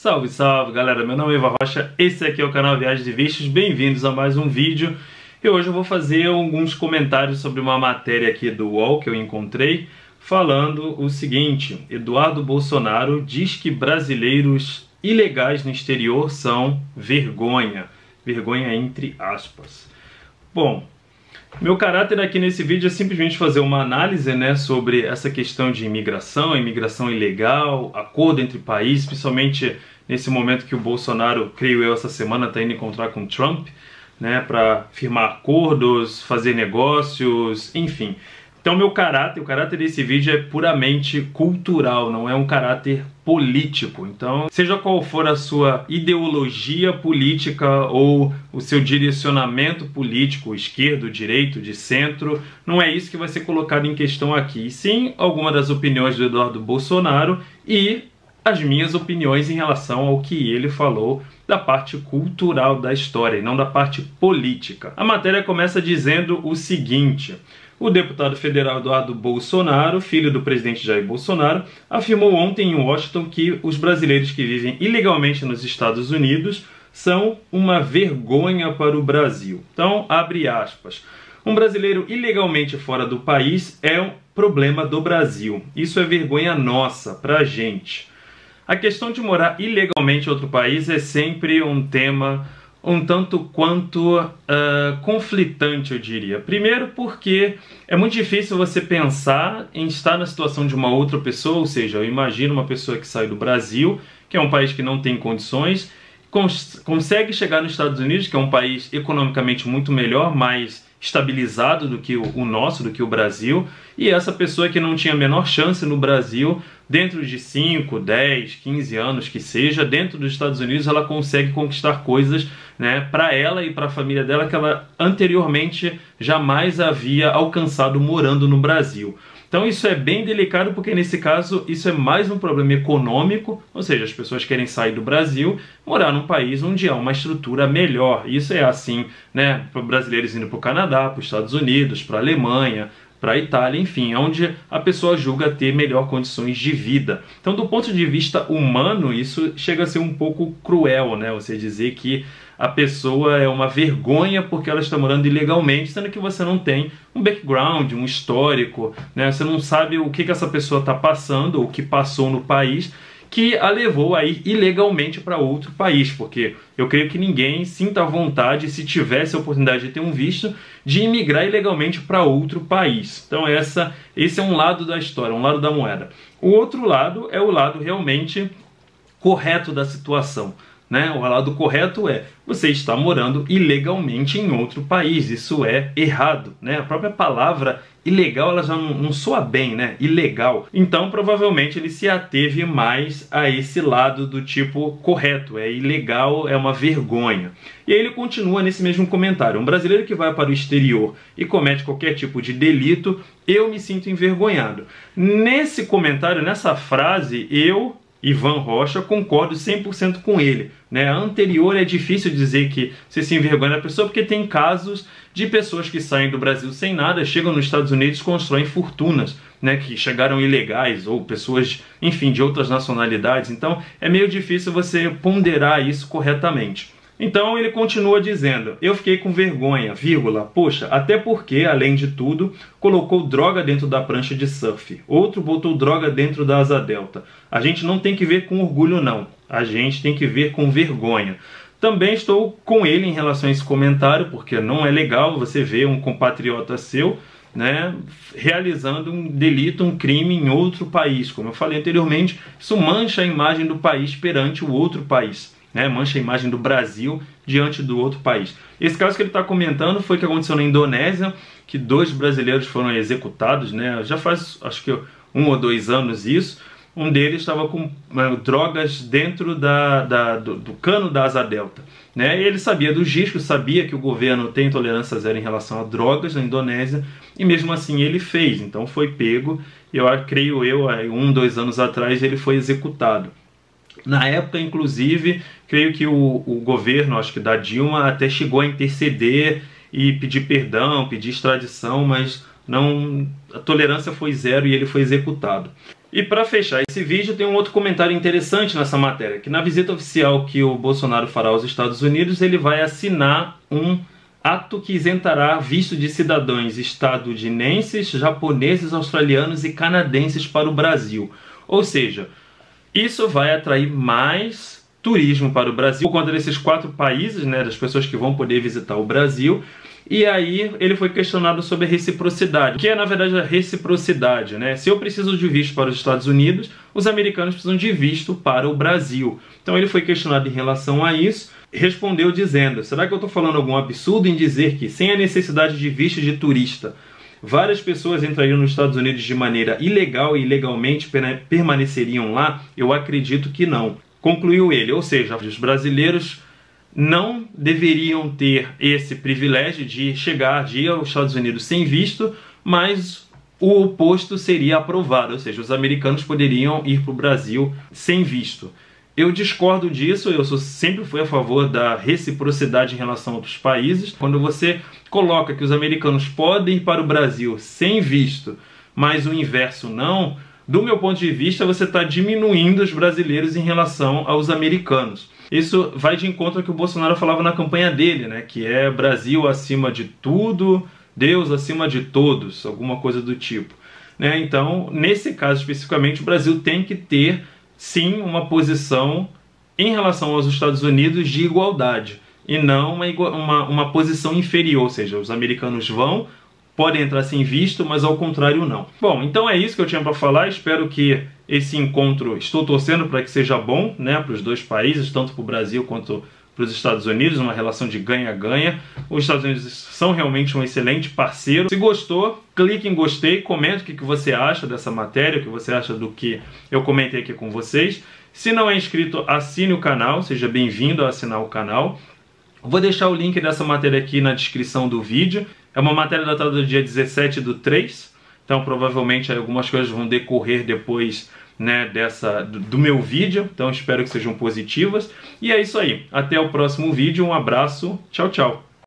Salve, salve galera, meu nome é Ivan Rocha, esse aqui é o canal Viagens e Vistos, bem-vindos a mais um vídeo. E hoje eu vou fazer alguns comentários sobre uma matéria aqui do UOL que eu encontrei, falando o seguinte: Eduardo Bolsonaro diz que brasileiros ilegais no exterior são vergonha. Vergonha entre aspas. Bom, meu caráter aqui nesse vídeo é simplesmente fazer uma análise, sobre essa questão de imigração ilegal, acordo entre países, principalmente nesse momento que o Bolsonaro, creio eu, essa semana está indo encontrar com Trump, para firmar acordos, fazer negócios, enfim. Então o caráter desse vídeo é puramente cultural, não é um caráter político. Então, seja qual for a sua ideologia política ou o seu direcionamento político, esquerdo, direito, de centro, não é isso que vai ser colocado em questão aqui. E sim, algumas das opiniões do Eduardo Bolsonaro e as minhas opiniões em relação ao que ele falou da parte cultural da história e não da parte política. A matéria começa dizendo o seguinte: o deputado federal Eduardo Bolsonaro, filho do presidente Jair Bolsonaro, afirmou ontem em Washington que os brasileiros que vivem ilegalmente nos Estados Unidos são uma vergonha para o Brasil. Então, abre aspas. Um brasileiro ilegalmente fora do país é um problema do Brasil. Isso é vergonha nossa, pra gente. A questão de morar ilegalmente em outro país é sempre um tema um tanto quanto conflitante, eu diria. Primeiro porque é muito difícil você pensar em estar na situação de uma outra pessoa, ou seja, eu imagino uma pessoa que sai do Brasil, que é um país que não tem condições, consegue chegar nos Estados Unidos, que é um país economicamente muito melhor, mais estabilizado do que o nosso, do que o Brasil, e essa pessoa que não tinha a menor chance no Brasil, dentro de 5, 10, 15 anos que seja, dentro dos Estados Unidos ela consegue conquistar coisas para ela e para a família dela que ela anteriormente jamais havia alcançado morando no Brasil. Então isso é bem delicado porque nesse caso isso é mais um problema econômico, ou seja, as pessoas querem sair do Brasil, morar num país onde há uma estrutura melhor. Isso é assim, para brasileiros indo para o Canadá, para os Estados Unidos, para a Alemanha, para a Itália, enfim, onde a pessoa julga ter melhor condições de vida. Então, do ponto de vista humano, isso chega a ser um pouco cruel, você dizer que a pessoa é uma vergonha porque ela está morando ilegalmente, sendo que você não tem um background, um histórico, você não sabe o que essa pessoa está passando, ou o que passou no país, que a levou a ir ilegalmente para outro país, porque eu creio que ninguém sinta vontade, se tivesse a oportunidade de ter um visto, de imigrar ilegalmente para outro país. Então esse é um lado da história, um lado da moeda. O outro lado é o lado realmente correto da situação. O lado correto é, você está morando ilegalmente em outro país, isso é errado. A própria palavra ilegal ela já não soa bem, ilegal. Então provavelmente ele se ateve mais a esse lado do tipo correto, é ilegal, é uma vergonha. E aí ele continua nesse mesmo comentário: um brasileiro que vai para o exterior e comete qualquer tipo de delito, eu me sinto envergonhado. Nesse comentário, nessa frase, eu, Ivan Rocha, concordo 100% com ele. A anterior é difícil dizer que você se envergonha da pessoa, porque tem casos de pessoas que saem do Brasil sem nada, chegam nos Estados Unidos e constroem fortunas, que chegaram ilegais, ou pessoas, enfim, de outras nacionalidades. Então é meio difícil você ponderar isso corretamente. Então ele continua dizendo: eu fiquei com vergonha, poxa, até porque, além de tudo, colocou droga dentro da prancha de surf. Outro botou droga dentro da asa delta. A gente não tem que ver com orgulho não, a gente tem que ver com vergonha. Também estou com ele em relação a esse comentário, porque não é legal você ver um compatriota seu realizando um delito, um crime em outro país. Como eu falei anteriormente, isso mancha a imagem do país perante o outro país. Mancha a imagem do Brasil diante do outro país. Esse caso que ele está comentando foi o que aconteceu na Indonésia, que 2 brasileiros foram executados, já faz acho que 1 ou 2 anos isso. Um deles estava com drogas dentro do cano da asa delta. Ele sabia dos riscos, sabia que o governo tem tolerância zero em relação a drogas na Indonésia, e mesmo assim ele fez. Então foi pego, creio eu, 1, 2 anos atrás ele foi executado. Na época, inclusive, creio que o governo, acho que da Dilma, até chegou a interceder e pedir perdão, pedir extradição, mas não, a tolerância foi zero e ele foi executado. E para fechar esse vídeo, tem um outro comentário interessante nessa matéria, que na visita oficial que o Bolsonaro fará aos Estados Unidos, ele vai assinar um ato que isentará visto de cidadãos estadunidenses, japoneses, australianos e canadenses para o Brasil. Ou seja, isso vai atrair mais turismo para o Brasil por conta desses 4 países, né, das pessoas que vão poder visitar o Brasil. E aí ele foi questionado sobre a reciprocidade. O que é, na verdade, a reciprocidade, né? Se eu preciso de visto para os Estados Unidos, os americanos precisam de visto para o Brasil. Então ele foi questionado em relação a isso, respondeu dizendo: será que eu estou falando algum absurdo em dizer que, sem a necessidade de visto de turista, várias pessoas entrariam nos Estados Unidos de maneira ilegal e ilegalmente permaneceriam lá? Eu acredito que não. Concluiu ele, ou seja, os brasileiros não deveriam ter esse privilégio de chegar aos Estados Unidos sem visto, mas o oposto seria aprovado, ou seja, os americanos poderiam ir para o Brasil sem visto. Eu discordo disso, eu sempre fui a favor da reciprocidade em relação a outros países. Quando você coloca que os americanos podem ir para o Brasil sem visto, mas o inverso não, do meu ponto de vista, você está diminuindo os brasileiros em relação aos americanos. Isso vai de encontro ao que o Bolsonaro falava na campanha dele, né? Que é Brasil acima de tudo, Deus acima de todos, alguma coisa do tipo, né? Então, nesse caso especificamente, o Brasil tem que ter, sim, uma posição em relação aos Estados Unidos de igualdade, e não uma posição inferior, ou seja, os americanos podem entrar sem visto, mas ao contrário não. Bom, então é isso que eu tinha para falar. Espero que esse encontro, estou torcendo para que seja bom, né, para os dois países, tanto para o Brasil quanto para os Estados Unidos, uma relação de ganha-ganha. Os Estados Unidos são realmente um excelente parceiro. Se gostou, clique em gostei, comente o que você acha dessa matéria, o que você acha do que eu comentei aqui com vocês. Se não é inscrito, assine o canal, seja bem-vindo a assinar o canal. Vou deixar o link dessa matéria aqui na descrição do vídeo. É uma matéria datada do dia 17/3, então provavelmente algumas coisas vão decorrer depois, né, do meu vídeo, então espero que sejam positivas. E é isso aí, até o próximo vídeo, um abraço, tchau, tchau!